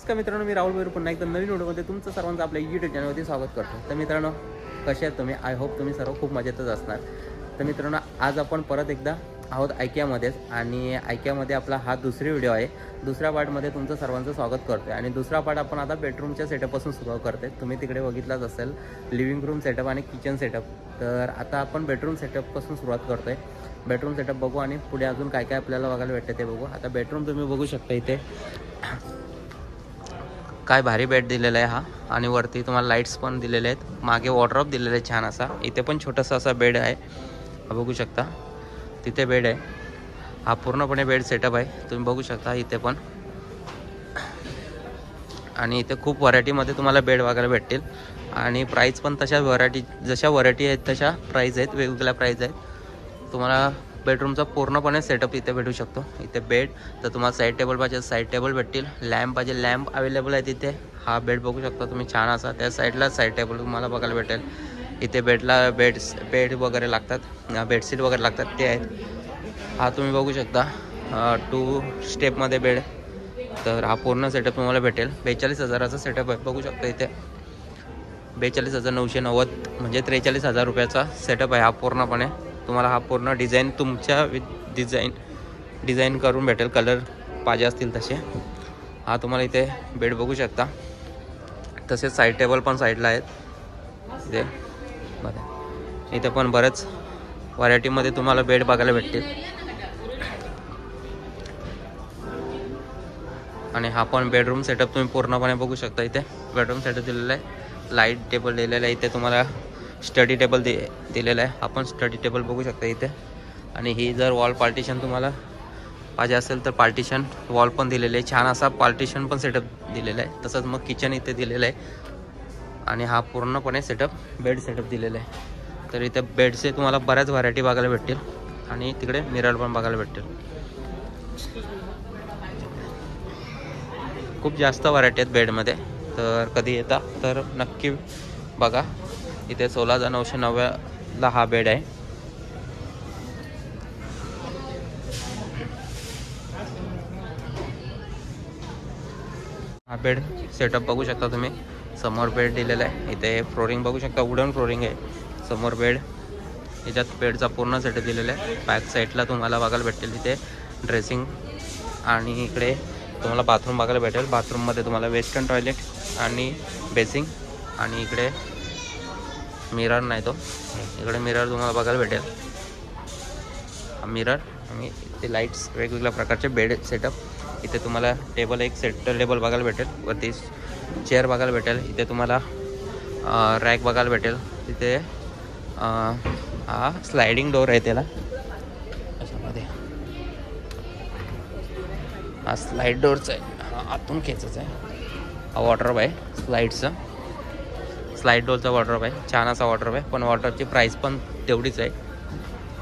नमस्कार मित्रांनो, मी राहुल भैरू पुन्हा एकदा नवीन व्हिडिओमध्ये तुमचं सर्वांचं आपल्या यूट्यूब चॅनलवरती स्वागत करतो. तर मित्रांनो, कसे आहेत तुम्ही? आय होप तुम्ही सर्व खूप मजेतच असणार. तर मित्रांनो, आज आपण परत एकदा आहोत आयकियामध्येच आणि आयकियामध्ये आपला हा दुसरी व्हिडिओ आहे. दुसऱ्या पार्टमध्ये तुमचं सर्वांचं स्वागत करतो आहे आणि दुसरा पार्ट आपण आता बेडरूमच्या सेटअपपासून सुरुवात करतो आहे. तुम्ही तिकडे बघितलाच असेल लिव्हिंग रूम सेटअप आणि किचन सेटअप. तर आता आपण बेडरूम सेटअपपासून सुरुवात करतो आहे. बेडरूम सेटअप बघू आणि पुढे अजून काय काय आपल्याला बघायला भेटते ते बघू. आता बेडरूम तुम्ही बघू शकता, इथे काय भारी बेड दिलेला आहे हा, आणि वरती तुम्हाला लाईट्स पण दिलेले आहेत. मागे वॉर्डरोब दिलेला आहे छान असा. इथे पण छोटासा असा बेड आहे, हा बघू शकता. तिथे बेड आहे, हा पूर्णपणे बेड सेटअप आहे, तुम्ही बघू शकता इथे पण. आणि इथे खूप व्हरायटीमध्ये तुम्हाला बेड बघायला भेटतील आणि प्राईस पण तशा जशा व्हरायटी आहेत तशा प्राईज आहेत, वेगवेगळ्या प्राईज आहेत. तुम्हाला बेडरूमचा पूर्णपणे सेटअप इथे भेटू शकतो. इथे बेड, तर तुम्हाला साईड टेबल पाहिजे साईड टेबल भेटतील, लॅम्प पाहिजे लॅम्प अवेलेबल आहे तिथे. हा बेड बघू शकता तुम्ही छान असा. त्या साईडला साईड टेबल तुम्हाला बघायला भेटेल. इथे बेडला बेड वगैरे लागतात, बेडशीट वगैरे लागतात ते आहेत. हा तुम्ही बघू शकता 2 स्टेपमध्ये बेड. तर हा पूर्ण सेटअप तुम्हाला भेटेल. 42,000चा सेटअप आहे, बघू शकता इथे. 42,990 म्हणजे 43,000 रुपयाचा सेटअप आहे हा पूर्णपणे. तुम्हाला हा पूर्ण डिझाईन तुमच्या डिझाईन करून भेटेल, कलर पाहिजे असतील तसे. हा तुम्हाला इथे बेड बघू शकता. तसेच साईड टेबल पण साईडला आहेत इथे बघा. इथे पण बरेच व्हरायटीमध्ये तुम्हाला बेड बघायला भेटतील. आणि हा पण बेडरूम सेटअप तुम्ही पूर्णपणे बघू शकता. इथे बेडरूम सेटअप दिलेला आहे, लाईट टेबल दिलेला आहे. इथे तुम्हाला स्टडी टेबल दिलेला आहे. आपण स्टडी टेबल बघू शकता इथे. आणि ही जर वॉल पार्टिशन तुम्हाला पाहिजे असेल तर पार्टिशन वॉल पण दिलेले आहे, छान असा पार्टिशन पण सेटअप दिलेला आहे. तसंच मग किचन इथे दिलेलं आहे. आणि हा पूर्णपणे सेटअप बेड सेटअप दिलेला आहे. तर इथे बेडचे तुम्हाला बऱ्याच व्हरायटी बघायला भेटतील आणि तिकडे मिरर पण बघायला भेटतील. खूप जास्त व्हरायटी आहेत बेडमध्ये. तर कधी येता तर नक्की बघा. इथे 16,990ला हा बेड आहे. हा बेड सेटअप बघू शकता तुम्ही. समोर बेड दिलेला आहे. इथे फ्लोरिंग बघू शकता, वुडन फ्लोरिंग आहे. समोर बेड, याच्यात बेडचा पूर्ण सेटअप दिलेला आहे. बॅक साईडला तुम्हाला बघायला भेटेल इथे ड्रेसिंग, आणि इकडे तुम्हाला बाथरूम बघायला भेटेल. बाथरूममध्ये तुम्हाला वेस्टर्न टॉयलेट आणि बेसिंग, आणि इकडे मिरर नाही, तो इकडे मिरर तुम्हाला बघायला भेटेल. हा मिरर, आणि इथे लाईट्स, वेगवेगळ्या प्रकारचे बेड सेटअप. इथे तुम्हाला टेबल, एक सेंटर टेबल बघायला भेटेल. वरती चेअर बघायला भेटेल. इथे तुम्हाला रॅक बघायला भेटेल. तिथे हा स्लायडिंग डोअर आहे त्याला, अशामध्ये हा स्लाईड डोअरचा आहे. हा आतून खेचायचा आहे. हा वॉर्डरोब आहे स्लाईडचा, स्लाईड डोअरचा वॉर्डरोब आहे. छान असा वॉर्डरोब आहे, पण वॉर्डरोबची प्राईस पण तेवढीच आहे.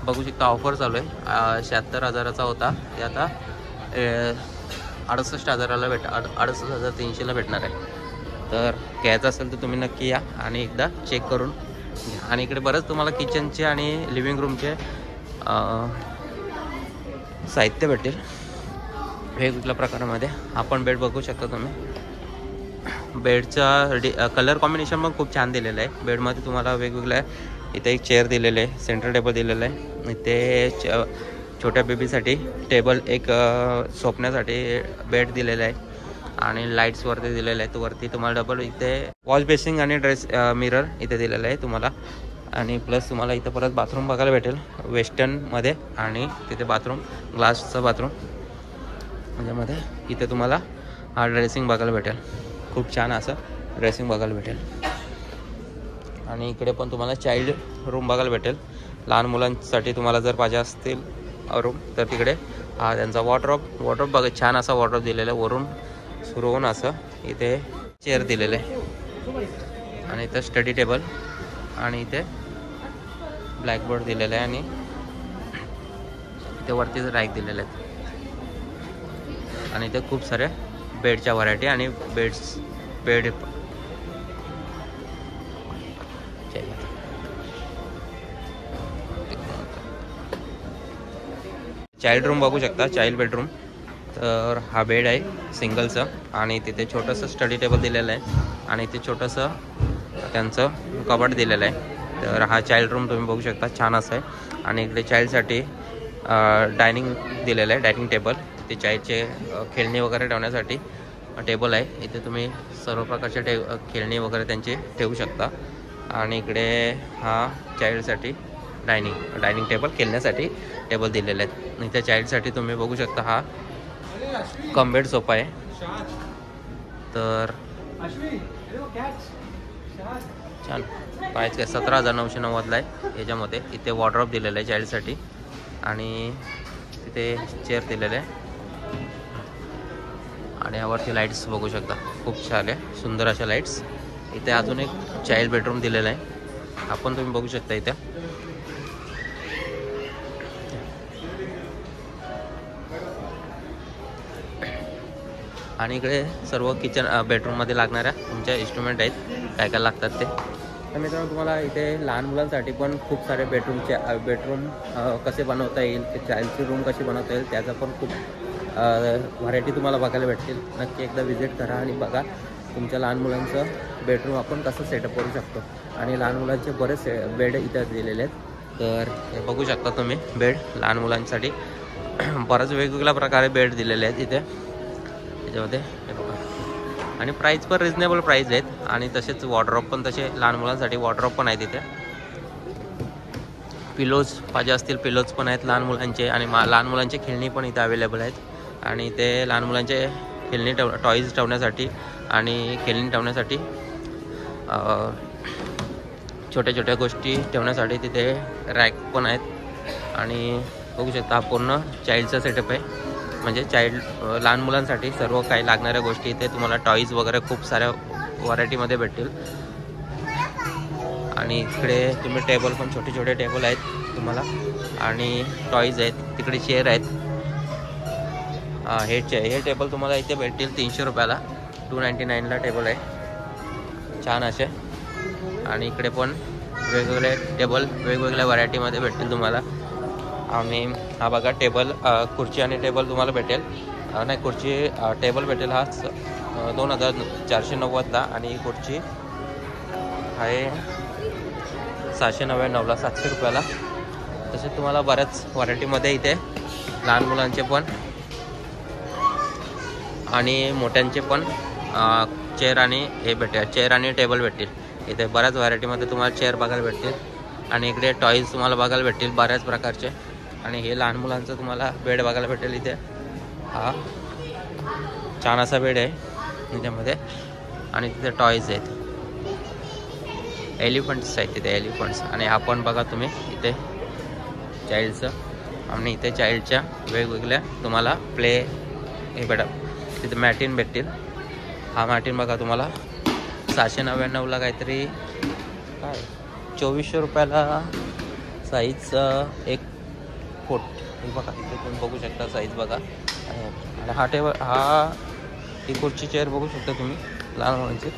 बघू शकता ऑफर चालू आहे. 76,000चा होता, ते आता 68,000ला 68,300ला भेटणार आहे. तर घ्यायचं असेल तर तुम्ही नक्की या आणि एकदा चेक करून घ्या. आणि इकडे बरंच तुम्हाला किचनचे आणि लिव्हिंग रूमचे साहित्य भेटेल वेगवेगळ्या प्रकारामध्ये. आपण बेड बघू शकता तुम्ही. बेडचा कलर कॉम्बिनेशन पण खूप छान दिलेलं आहे. बेडमध्ये तुम्हाला वेगवेगळ्या, इथे एक चेअर दिलेलं आहे, सेंटर टेबल दिलेलं आहे. इथे छोट्या बेबीसाठी टेबल, एक झोपण्यासाठी बेड दिलेलं आहे, आणि लाईट्स वरती दिलेले आहेत. वरती तुम्हाला डबल इथे वॉश बेसिंग आणि मिरर इथे दिलेलं आहे तुम्हाला. आणि प्लस तुम्हाला इथं परत बाथरूम बघायला भेटेल वेस्टर्नमध्ये, आणि तिथे बाथरूम, ग्लासचं बाथरूम म्हणजे मध्ये. इथे तुम्हाला हा ड्रेसिंग बघायला भेटेल, खूप छान असं ड्रेसिंग बघायला भेटेल. आणि इकडे पण तुम्हाला चाइल्ड रूम बघायला भेटेल. लहान मुलांसाठी तुम्हाला जर पाहिजे असतील रूम तर तिकडे हा त्यांचा वॉर्डरोब बघा, छान असा वॉर्डरोब दिलेला आहे. वरून सुरू होऊन असं इथे चेअर दिलेलं आहे, आणि इथं स्टडी टेबल, आणि इथे ब्लॅकबोर्ड दिलेला आहे, आणि इथे वरतीच रॅक दिलेले आहेत. आणि इथे खूप साऱ्या बेडच्या व्हरायटी आणि बेड चाइल्ड रूम बघू शकता, चाइल्ड बेडरूम. तर तर हा बेड आहे सिंगलचं आणि तिथे छोटंसं स्टडी टेबल दिलेलं आहे आणि इथे छोटंसं त्यांचं कपाट दिलेलं आहे. तर हा चाइल्ड रूम तुम्ही बघू शकता, छान असं आहे. आणि इकडे चाइल्डसाठी डायनिंग दिलेलं आहे, डायनिंग टेबल. ते चाइल्डचे खेळणी वगैरे ठेवण्यासाठी टेबल आहे. इथे तुम्ही सर्व प्रकारचे खेळणी वगैरे त्यांचे ठेवू शकता. आणि इकडे हा चाइल्डसाठी डायनिंग टेबल, खेळण्यासाठी टेबल दिलेले आहेत. इथे चाइल्डसाठी तुम्ही बघू शकता हा कम सोफा आहे. तर छान प्राईस काय 17,990 आहे याच्यामध्ये. इथे वॉर्डरोब दिलेलं आहे चाइल्डसाठी आणि तिथे चेअर दिलेलं आहे आणि यावरती लाईट्स बघू शकता, खूप छान आहे, सुंदर अशा लाईट्स. इथे अजून एक चाइल्ड बेडरूम दिलेला आहे, आपण तुम्ही बघू शकता इथे. आणि इकडे सर्व किचन बेडरूममध्ये लागणाऱ्या तुमच्या इन्स्ट्रुमेंट आहेत, काय काय लागतात ते. तर मित्रांनो तुम्हाला इथे लहान मुलांसाठी पण खूप सारे बेडरूम कसे बनवता येईल, ते चाइल्डची रूम कशी बनवता येईल त्याचा पण खूप व्हरायटी तुम्हाला बघायला भेटतील. नक्की एकदा विजिट करा आणि बघा तुमच्या लहान मुलांचं बेडरूम आपण कसं सेटअप करू शकतो. आणि लहान मुलांचे बरेच बेड इथे दिलेले आहेत. तर हे बघू शकता तुम्ही बेड लहान मुलांसाठी बऱ्याच वेगवेगळ्या प्रकारे बेड दिलेले आहेत इथे त्याच्यामध्ये, हे बघा. आणि प्राईस पण रिजनेबल प्राईस आहेत. आणि तसेच वॉर्डरोब पण तसे लहान मुलांसाठी वॉर्डरोब पण आहेत इथे. पिलोज पाहिजे असतील पिलोज पण आहेत लहान मुलांचे. आणि लहान मुलांचे खेळणी पण इथे अवेलेबल आहेत. आणि ते लहान मुलांचे खेळणी टॉईज ठेवण्यासाठी आणि खेळणी ठेवण्यासाठी छोट्या छोट्या गोष्टी ठेवण्यासाठी तिथे रॅक पण आहेत. आणि बघू शकता हा पूर्ण चाइल्डचा सेटअप आहे, म्हणजे लहान मुलांसाठी सर्व काही लागणाऱ्या गोष्टी इथे तुम्हाला टॉईज वगैरे खूप साऱ्या व्हरायटीमध्ये भेटतील. आणि इकडे तुम्ही टेबल पण छोटे छोटे टेबल आहेत तुम्हाला आणि टॉईज आहेत. तिकडे चेअर आहेत. हे टेबल तुम्हाला इथे भेटतील 300 रुपयाला, 299ला टेबल आहे, छान असे. आणि इकडे पण वेगवेगळे टेबल वेगवेगळ्या व्हरायटीमध्ये भेटतील तुम्हाला. आणि हा बघा टेबल, खुर्ची आणि टेबल तुम्हाला भेटेल. नाही टेबल भेटेल हा 2,490ला आणि खुर्ची आहे 699ला, 700 रुपयाला. तसे तुम्हाला बऱ्याच व्हरायटीमध्ये इथे लहान मुलांचे पण आणि मोठ्यांचे पण चेअर आणि टेबल भेटतील. इथे बऱ्याच व्हरायटीमध्ये तुम्हाला चेअर बघायला भेटतील. आणि इकडे टॉईज तुम्हाला बघायला भेटतील बऱ्याच प्रकारचे. आणि हे लहान मुलांचं तुम्हाला बेड बघायला भेटेल इथे. हा छान असा बेड आहे त्याच्यामध्ये. आणि तिथे टॉईज आहेत, एलिफंट्स आहेत तिथे, एलिफंट्स. आणि आपण बघा तुम्ही इथे चाइल्डचं. आणि इथे चाइल्डच्या वेगवेगळ्या तुम्हाला प्ले हे तिथे मॅटिन भेटतील. हा मॅटिन बघा तुम्हाला 699ला काहीतरी, काय 2400 रुपयाला साईज 1 फूट. हे बघा इथे तुम्ही बघू शकता साईज बघा. आणि ही खुर्ची चेअर बघू शकता तुम्ही लहान मुलांची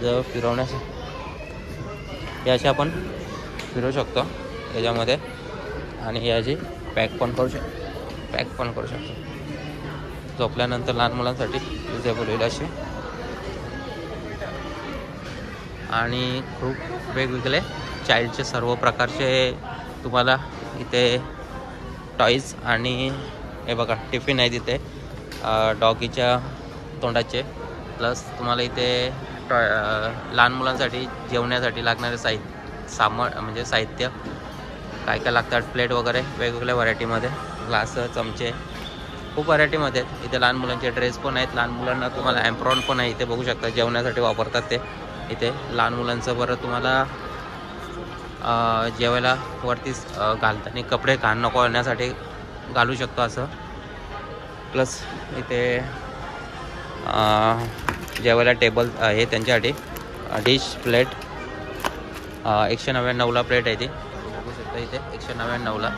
जर फिरवण्यासाठी. हे असे आपण फिरवू शकतो याच्यामध्ये. आणि याची पॅक पण करू शकतो झोपल्यानंतर लहान मुलांसाठी युजेबल होईल असे. आणि खूप वेगवेगळे चाइल्डचे सर्व प्रकारचे तुम्हाला इथे टॉईज. आणि हे बघा टिफिन आहे तिथे डॉगीच्या तोंडाचे. प्लस तुम्हाला इथे लहान मुलांसाठी जेवण्यासाठी लागणारे म्हणजे साहित्य काय काय लागतात, प्लेट वगैरे वेगवेगळ्या व्हरायटीमध्ये, ग्लास, चमचे, खूप व्हरायटीमध्ये आहेत. इथे लहान मुलांचे ड्रेस पण आहेत. लहान मुलांना तुम्हाला ॲम्प्रॉन पण आहे इथे बघू शकता, जेवण्यासाठी वापरतात ते. इथे लहान मुलांचं बरं तुम्हाला जेवायला वरती घालताना कपडे घाण नको होण्यासाठी घालू शकतो असं. प्लस इथे जेवायला टेबल आहे त्यांच्यासाठी. डिश प्लेट 199ला प्लेट आहे ती बघू शकता इथे 199ला.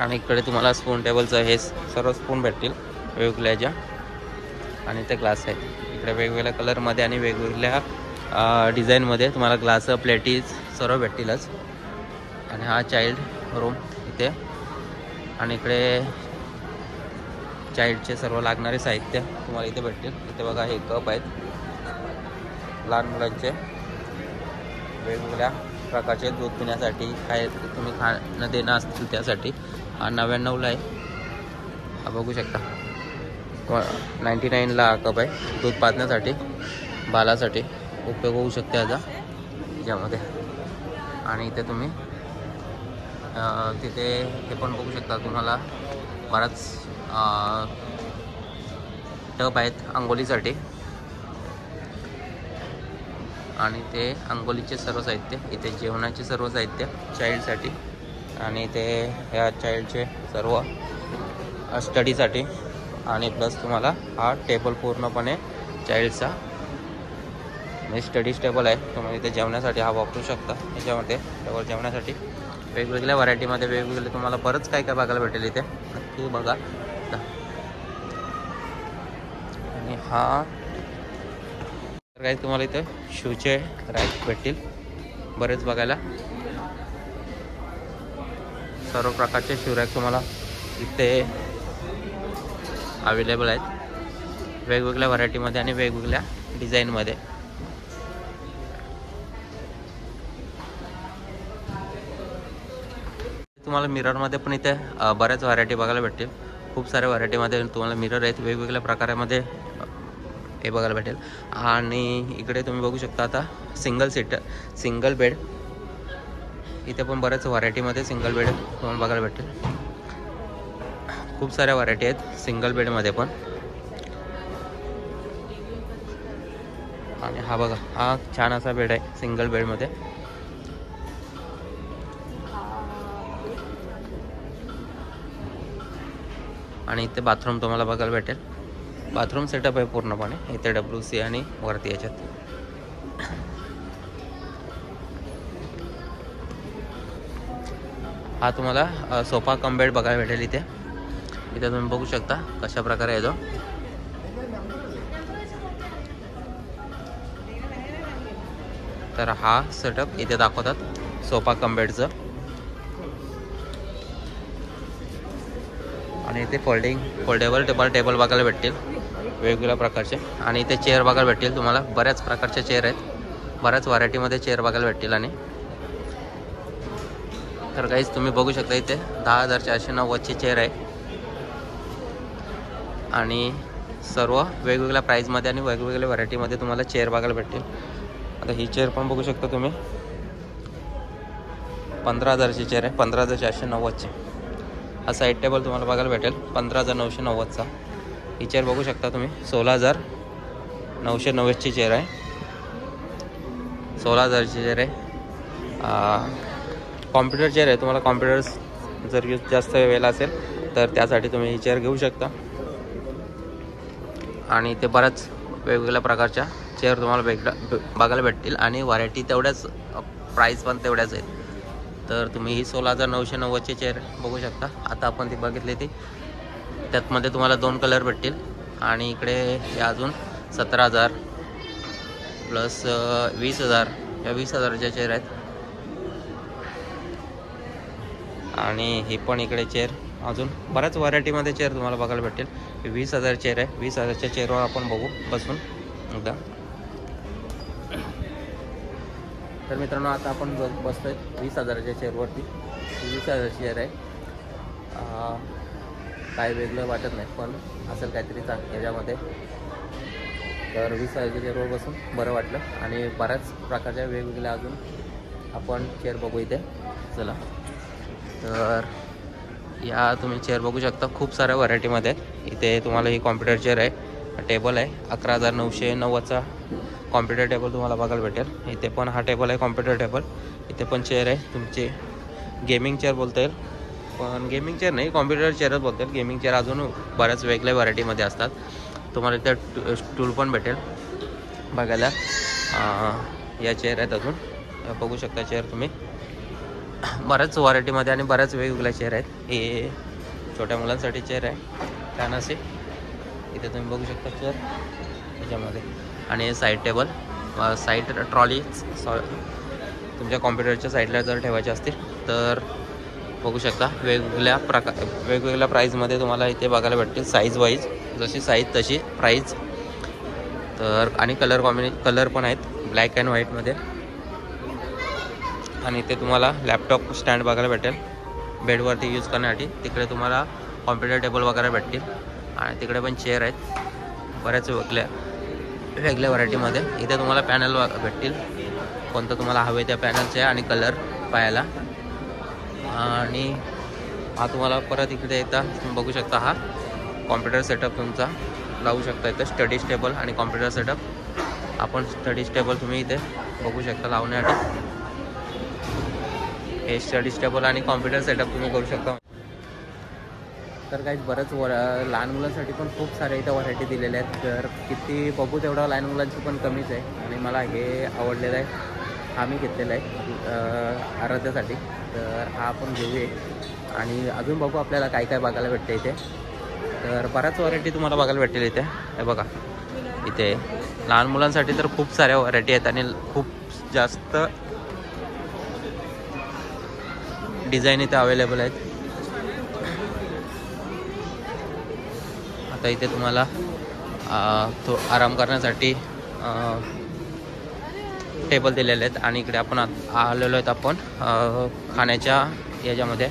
आणि इकडे तुम्हाला स्पून टेबलचं हे सर्व स्पून भेटतील वेगवेगळ्या. आणि ते ग्लास आहेत इकडे वेगवेगळ्या कलरमध्ये आणि वेगवेगळ्या डिझाईनमध्ये तुम्हाला ग्लास, प्लेटीज सर्व भेटतीलच. आणि हा चाइल्ड रूम इथे. आणि इकडे चाइल्डचे सर्व लागणारे साहित्य तुम्हाला इथे भेटतील. इथे बघा हे कप आहेत लहान मुलांचे, वेगवेगळ्या प्रकारचे दूध पिण्यासाठी, काय तुम्ही खाणं देणं असतील त्यासाठी. हा 99ला आहे, हा बघू शकता. 99ला हा कप आहे. दूध पाजण्यासाठी, बालासाठी उपयोग होऊ शकते याचा याच्यामध्ये. आणि इथे तुम्ही तिथे हे पण बघू शकता. तुम्हाला बराच टब आहेत अंघोळीसाठी, आणि ते अंघोळीचे सर्व साहित्य. इथे जेवणाचे सर्व साहित्य चाइल्डसाठी, आणि ते ह्या चाइल्डचे सर्व स्टडीसाठी. आणि प्लस तुम्हाला हा टेबल पूर्णपणे चाइल्डचा म्हणजे स्टडीज टेबल आहे. तुम्हाला इथे जेवण्यासाठी हा वापरू शकता. याच्यामध्ये टेबल जेवण्यासाठी वेगवेगळ्या व्हरायटीमध्ये वेगवेगळे तुम्हाला बरंच काय काय बघायला भेटेल इथे. नक्की बघा. आणि हा तर काही तुम्हाला इथे शूचे रॅक भेटतील बरेच बघायला. सर्व प्रकारचे शू रॅक तुम्हाला इथे अवेलेबल आहेत वेगवेगळ्या व्हरायटीमध्ये आणि वेगवेगळ्या डिझाईनमध्ये. तुम्हाला मिररमध्ये पण इथे बऱ्याच व्हरायटी बघायला भेटतील. खूप साऱ्या व्हरायटीमध्ये तुम्हाला मिरर आहेत वेगवेगळ्या प्रकारामध्ये हे बघायला भेटेल. आणि इकडे तुम्ही बघू शकता आता सिंगल बेड. इथे पण बऱ्याच व्हरायटीमध्ये सिंगल बेड तुम्हाला बघायला भेटेल. खूप साऱ्या व्हरायटी आहेत सिंगल बेडमध्ये पण. आणि हा बघा, हा छान असा बेड आहे सिंगल बेडमध्ये. आणि इथे बाथरूम तुम्हाला बघायला भेटेल. बाथरूम सेटअप आहे पूर्णपणे. इथे WC आणि वरती याच्यात. हा तुम्हाला सोफा कम बेड बघायला भेटेल इथे. इथे तुम्ही बघू शकता कशा प्रकारे येतो. तर हा सेटअप इथे दाखवतात सोफा कम बेडचं. आणि इथे फोल्डेबल टेबल बघायला भेटतील वेगवेगळ्या प्रकारचे. आणि इथे चेअर बघायला भेटतील तुम्हाला. बऱ्याच प्रकारचे चेअर आहेत, बऱ्याच व्हरायटीमध्ये चेअर बघायला भेटतील. आणि तर काहीच तुम्ही बघू शकता इथे 10,490ची चेअर आहे. आणि सर्व वेगवेगळ्या प्राईजमध्ये आणि वेगवेगळ्या व्हरायटीमध्ये तुम्हाला चेअर बघायला भेटतील. आता ही चेअर पण बघू शकता तुम्ही, 15,000ची चेअर आहे, 15,490ची. हा साईड टेबल तुम्हाला बघायला भेटेल 15,990चा. ही चेअर बघू शकता तुम्ही, 16,990ची चेअर आहे. 16,000ची चेअर आहे. कॉम्प्युटर चेअर आहे. तुम्हाला कॉम्प्युटर जर जास्त वेळ असेल तर त्यासाठी तुम्ही ही चेअर घेऊ शकता. आणि ते बऱ्याच वेगवेगळ्या प्रकारच्या चेअर तुम्हाला बघायला भेटतील. आणि व्हरायटी तेवढ्याच, प्राईस पण तेवढ्याच आहेत. तर तुम्ही ही 16,990ची चेअर बघू शकता. आता आपण ती बघितली ती, त्यातमध्ये तुम्हाला 2 कलर भेटतील. आणि इकडे हे अजून 17,000 प्लस 20,000, या 20,000च्या चेअर आहेत. आणि ही पण इकडे चेअर अजून बऱ्याच व्हरायटीमध्ये चेअर तुम्हाला बघायला भेटेल. 20,000 चेअर आहे. 20,000च्या चेअरवर आपण बसून एकदा. तर मित्रांनो आता आपण बसतोय 20,000च्या चेअरवरती. 20,000ची चेअर आहे. काय वेगळं वाटत नाही, पण असेल काहीतरी याच्यामध्ये. तर 20,000च्या चेअरवर बसून बरं वाटलं. आणि बऱ्याच प्रकारच्या वेगवेगळ्या अजून आपण चेअर बघू इथे. चला, तर या तुम्ही चेअर बघू शकता खूप साऱ्या व्हरायटीमध्ये. इथे तुम्हाला ही कॉम्प्युटर चेअर आहे. टेबल आहे 11,990चा कॉम्प्युटर टेबल तुम्हाला बघायला भेटेल. इथे पण हा टेबल आहे कॉम्प्युटर टेबल. इथे पण चेअर आहे तुमची गेमिंग चेअर बोलता येईल, पण गेमिंग चेअर नाही, कॉम्प्युटर चेअरच बोलता येईल. गेमिंग चेअर अजून बऱ्याच वेगळ्या व्हरायटीमध्ये असतात. तुम्हाला इथे स्टूल पण भेटेल बघायला. या चेअर आहेत अजून बघू शकता चेअर तुम्ही. बऱ्याच व्हरायटीमध्ये आणि बऱ्याच वेगवेगळ्या चेअर आहेत. हे छोट्या मुलांसाठी चेअर आहे छान असे. इथे तुम्ही बघू शकता चेअर त्याच्यामध्ये. आणि साईड टेबल, साईड ट्रॉली तुमच्या कॉम्प्युटरच्या साईडला जर ठेवायचे असतील तर बघू शकता वेगवेगळ्या प्राईजमध्ये तुम्हाला इथे बघायला भेटतील, साईज वाईज, जशी साईज तशी प्राईज. तर आणि कलर पण आहेत ब्लॅक अँड व्हाईटमध्ये. आणि इथे तुम्हाला लॅपटॉप स्टँड बघायला भेटेल बेडवरती यूज करण्यासाठी. तिकडे तुम्हाला कॉम्प्युटर टेबल वगैरे भेटतील आणि तिकडे पण चेअर आहेत बऱ्याच वेगळ्या व्हरायटीमध्ये. इथे तुम्हाला पॅनल भेटतील, कोणतं तुम्हाला हवे त्या पॅनलचे आणि कलर पाहायला. आणि हा तुम्हाला परत इकडे येता तुम्ही बघू शकता, हा कॉम्प्युटर सेटअप तुमचा लावू शकता इथं. स्टडी टेबल आणि कॉम्प्युटर सेटअप. आपण स्टडी टेबल तुम्ही इथे बघू शकता लावण्यासाठी. हे स्टडी टेबल आणि कॉम्प्युटर सेटअप तुम्ही करू शकता. तर काही बरंच लहान मुलांसाठी पण खूप सारे इथं व्हरायटी दिलेल्या आहेत. तर किती बघू तेवढं लहान मुलांची पण कमीच आहे. आणि मला हे आवडलेलं आहे, हा मी घेतलेला आहे आराध्यासाठी. तर हा आपण घेऊया आणि अजून बघू आपल्याला काय काय बघायला भेटते इथे. तर बऱ्याच व्हरायटी तुम्हाला बघायला भेटतील इथे. हे बघा, इथे लहान मुलांसाठी तर खूप साऱ्या व्हरायटी आहेत आणि खूप जास्त डिझाईन इथे अवेलेबल आहेत. आता इथे तुम्हाला तो आराम करण्यासाठी टेबल दिलेले आहेत. आणि इकडे आपण आलेलो आहेत आपण खाण्याच्या याच्यामध्ये,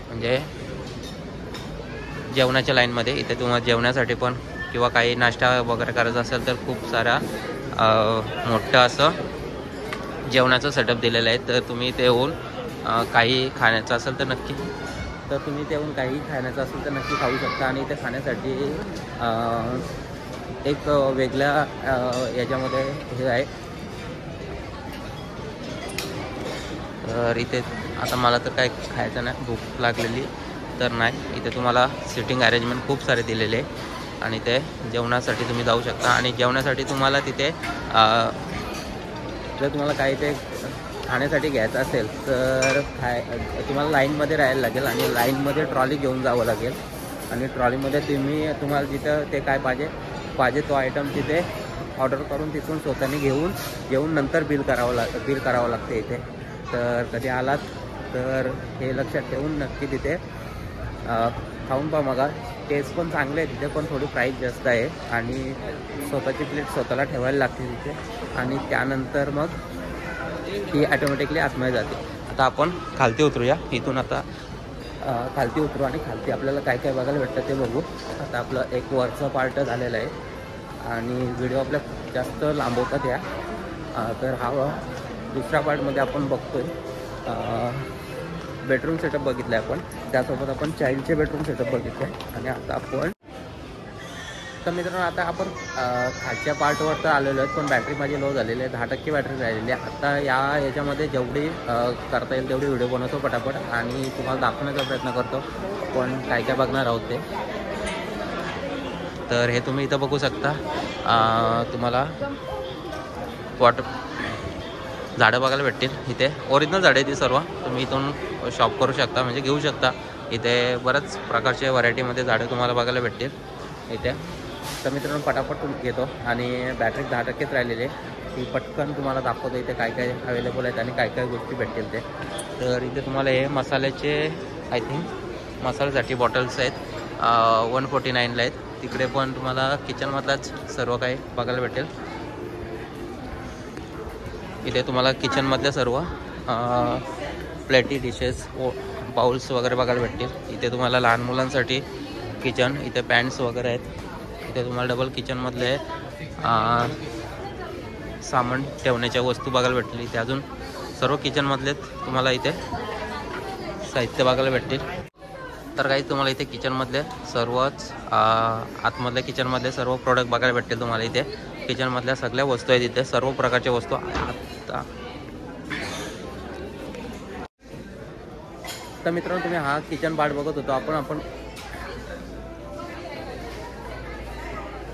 म्हणजे जेवणाच्या लाईनमध्ये. इथे तुम्हाला जेवण्यासाठी पण किंवा काही नाश्ता वगैरे करायचा असेल तर खूप सारा मोठं असं जेवणाचं सेटअप दिलेलं आहे. तर तुम्ही इथे येऊन काही खाण्याचं असेल तर नक्की, तर तुम्ही इथे येऊन काही खाण्याचं असेल तर नक्की खाऊ शकता. आणि इथे खाण्यासाठी एक वेगळ्या याच्यामध्ये हे आहे. तर इथे आता मला तर काय खायचं नाही, भूक लागलेली तर नाही. इथे तुम्हाला सिटिंग अरेंजमेंट खूप सारे दिलेले आहे आणि ते जेवणासाठी तुम्ही जाऊ शकता. आणि जेवणासाठी तुम्हाला तिथे जर तुम्हाला काही ते खाण्यासाठी घ्यायचं असेल तर तुम्हाला लाईनमध्ये राहायला लागेल आणि लाईनमध्ये ट्रॉली घेऊन जावं लागेल. आणि ट्रॉलीमध्ये तुम्हाला जिथं ते काय पाहिजे तो आयटम तिथे ऑर्डर करून तिथून स्वतःने घेऊन नंतर बिल करावं लागते इथे. तर कधी आलात तर हे लक्षात ठेवून नक्की तिथे खाऊन पहा. मग टेस्ट पण चांगले आहे तिथे, पण थोडी प्राईस जास्त आहे आणि स्वतःची प्लेट स्वतःला ठेवायला लागते तिथे. आणि त्यानंतर मग ती ॲटोमॅटिकली आतमध्ये जाते. आता आपण खालती उतरूया इथून. आता खालती उतरू आणि खालती आपल्याला काय काय बघायला भेटतं ते बघू. आता आपलं एक वरचं पार्ट झालेलं आहे आणि व्हिडिओ आपल्या जास्त लांबवतात या. तर हा दुसऱ्या पार्टमध्ये आपण बघतोय बेडरूम सेटअप बघितलं आहे आपण. त्यासोबत आपण चाइल्डचे बेडरूम सेटअप बघितलं आहे. आणि आता आपण तर मित्रांनो आता आपण खालच्या पार्टवर तर आलेलो आहेत, पण बॅटरी माझी लो झालेली आहे, 10% बॅटरी राहिलेली आहे. आता याच्यामध्ये जेवढी करता येईल तेवढी व्हिडिओ बनवतो पटापट आणि तुम्हाला दाखवण्याचा प्रयत्न करतो पण काय काय बघणार आहोत ते. तर हे तुम्ही इथं बघू शकता, तुम्हाला झाडं बघायला भेटतील इथे. ओरिजिनल झाडं आहे ती सर्व. तुम्ही इथून शॉप करू शकता, म्हणजे घेऊ शकता. इथे बऱ्याच प्रकारचे व्हरायटीमध्ये झाडं तुम्हाला बघायला भेटतील इथे. तर मित्रांनो पटापट घेतो आणि बॅटरी 10%च राहिलेली आहे. ती पटकन तुम्हाला दाखवतो इथे काय काय अवेलेबल आहेत आणि काय काय गोष्टी भेटतील ते. तर इथे तुम्हाला हे मसाल्याचे आय थिंक मसाल्यासाठी बॉटल्स आहेत 149ला आहेत. तिकडे पण तुम्हाला किचनमधलाच सर्व काही बघायला भेटेल. इथे तुम्हाला किचनमधल्या सर्व प्लेटी, डिशेस, बाउल्स वगैरे बघायला भेटतील. इथे तुम्हाला लहान मुलांसाठी किचन, इथे पॅन्ट्स वगैरे आहेत. इथे तुम्हाला डबल किचनमधले सामान ठेवण्याच्या वस्तू बघायला भेटतील. इथे अजून सर्व किचनमधले तुम्हाला इथे साहित्य बघायला भेटतील. तर काही तुम्हाला इथे किचनमधले सर्वच आतमधल्या किचनमधले सर्व प्रोडक्ट बघायला भेटतील तुम्हाला. इथे किचनमधल्या सगळ्या वस्तू आहेत, इथे सर्व प्रकारच्या वस्तू. आता तर मित्रांनो तुम्ही हा किचन पार्ट बघत होतो आपण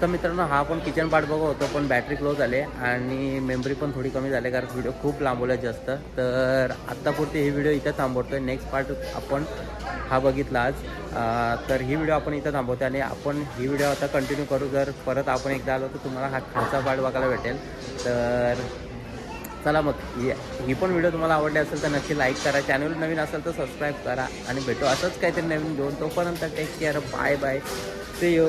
तर मित्रांनो हा आपण किचन पार्ट बघत होतो, पण बॅटरी क्लोज झाले आणि मेमरी पण थोडी कमी झाली कारण व्हिडिओ खूप लांबवला जास्त. तर आत्तापुरती ही व्हिडिओ इथं थांबवतो आहे. नेक्स्ट पार्ट आपण हा बघितला आज. तर ही व्हिडिओ आपण इथं थांबवतो आणि आपण ही व्हिडिओ आता कंटिन्यू करू. जर परत आपण एकदा आलो तर तुम्हाला हा खालचा पार्ट बघायला भेटेल. तर चला मग ही पण व्हिडिओ तुम्हाला आवडली असेल तर नक्की लाईक करा, चॅनल नवीन असेल तर सबस्क्राईब करा आणि भेटू असंच काहीतरी नवीन घेऊन. तोपर्यंत take care, bye bye, see you.